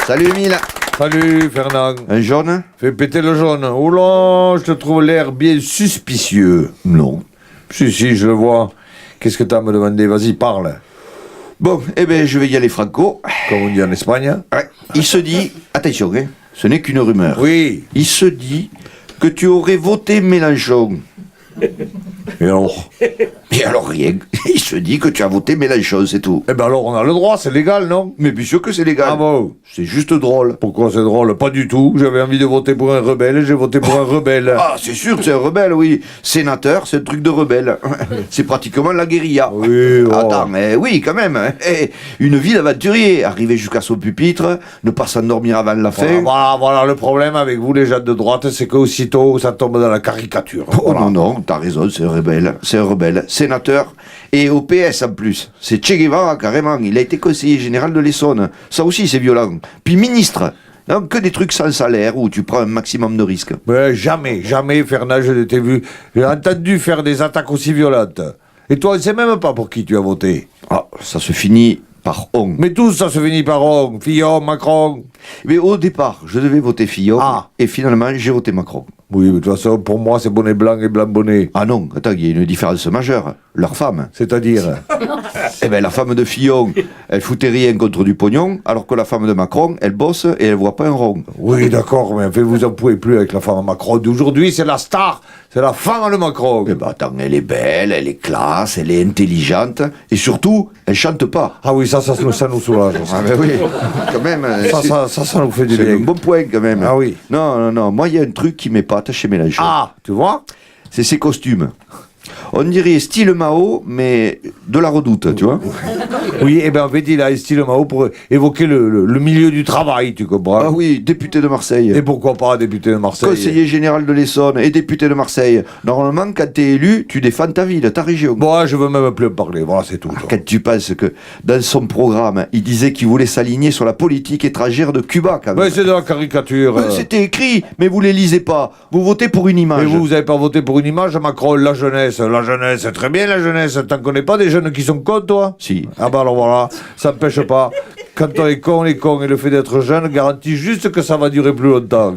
Salut Emile. Salut Fernand. Un jaune? Fais péter le jaune. Oh là, je te trouve l'air bien suspicieux. Non. Si, je le vois. Qu'est-ce que t'as à me demander? Vas-y, parle. Bon, eh ben je vais y aller franco. Comme on dit en Espagne. Ouais. Il se dit, attention, hein, ce n'est qu'une rumeur. Oui. Il se dit que tu aurais voté Mélenchon. Et alors? Et alors rien. Il se dit que tu as voté Mélenchon, c'est tout. Eh ben alors, on a le droit, c'est légal, non? Mais bien sûr que c'est légal. Ah bon? C'est juste drôle. Pourquoi c'est drôle? Pas du tout. J'avais envie de voter pour un rebelle, j'ai voté pour un rebelle. Ah, c'est sûr, c'est un rebelle, oui. Sénateur, c'est un truc de rebelle. C'est pratiquement la guérilla. Oui, oh. Attends, mais oui, quand même. Une vie d'aventurier. Arriver jusqu'à son pupitre, ne pas s'endormir avant la fin. Voilà, le problème avec vous, les gens de droite, c'est qu'aussitôt, ça tombe dans la caricature. Oh non, t'as raison, c'est un rebelle. C'est un rebelle. Sénateur et au PS en plus. C'est Che Guevara, carrément. Il a été conseiller général de l'Essonne. Ça aussi, c'est violent. Puis ministre. Non, que des trucs sans salaire où tu prends un maximum de risques. Mais jamais, Fernand, je ne t'ai vu. J'ai entendu faire des attaques aussi violentes. Et toi, on ne sait même pas pour qui tu as voté. Ah, ça se finit par on. Mais tout ça se finit par on. Fillon, Macron. Mais au départ, je devais voter Fillon. Ah. Et finalement, j'ai voté Macron. Oui, mais de toute façon, pour moi, c'est bonnet blanc et blanc bonnet. Ah non, attends, il y a une différence majeure. Leur femme. C'est-à-dire? Eh ben, la femme de Fillon, elle foutait rien contre du pognon, alors que la femme de Macron, elle bosse et elle voit pas un rond. Oui, d'accord, mais enfin, vous en pouvez plus avec la femme à Macron d'aujourd'hui, c'est la star, c'est la femme de Macron. Eh ben, attends, elle est belle, elle est classe, elle est intelligente, et surtout, elle chante pas. Ah oui, ça nous soulage. Ah ben oui, quand même. Ça nous fait du C'est bien. un bon point, quand même. Ah oui. Non, moi, il y a un truc qui m'épate chez Mélenchon. Ah, tu vois? C'est ses costumes. On dirait style Mao, mais de la Redoute, tu vois. Oui, eh bien, en fait, il a un style Mao pour évoquer le milieu du travail, tu comprends? Ah oui, député de Marseille. Et pourquoi pas député de Marseille? Conseiller général de l'Essonne et député de Marseille. Normalement, quand t'es élu, tu défends ta ville, ta région. Bon, je veux même plus en parler, voilà, c'est tout. Quand tu penses que dans son programme, il disait qu'il voulait s'aligner sur la politique étrangère de Cuba, quand même. Mais c'est de la caricature. C'était écrit, mais vous les lisez pas. Vous votez pour une image. Et vous avez pas voté pour une image, Macron? La jeunesse, c'est très bien la jeunesse. T'en connais pas des jeunes qui sont cons, toi? Si. Ah bah alors voilà, ça n'empêche pas. Quand on est con, et le fait d'être jeune garantit juste que ça va durer plus longtemps.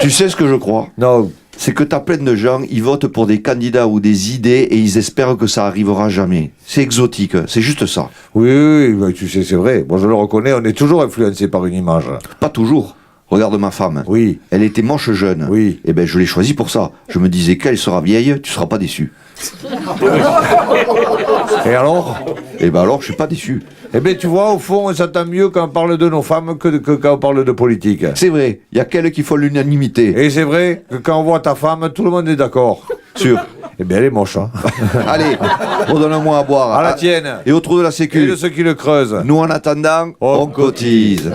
Tu sais ce que je crois? Non. C'est que t'as plein de gens, ils votent pour des candidats ou des idées et ils espèrent que ça arrivera jamais. C'est exotique, c'est juste ça. Oui, bah, tu sais, c'est vrai. Moi, je le reconnais, on est toujours influencé par une image. Pas toujours. Regarde ma femme. Oui. Elle était moche jeune. Oui. Eh ben, je l'ai choisie pour ça. Je me disais qu'elle sera vieille, tu seras pas déçu. Et alors? Eh ben alors, je suis pas déçu. Eh bien, tu vois, au fond, on s'entend mieux quand on parle de nos femmes que quand on parle de politique. C'est vrai, il y a qu'elles qui font l'unanimité. Et c'est vrai que quand on voit ta femme, tout le monde est d'accord. Sûr. Eh bien, elle est moche, hein. Allez, redonne-moi à boire. À la tienne. Et au trou de la sécu. Et de ceux qui le creusent. Nous, en attendant, on cotise.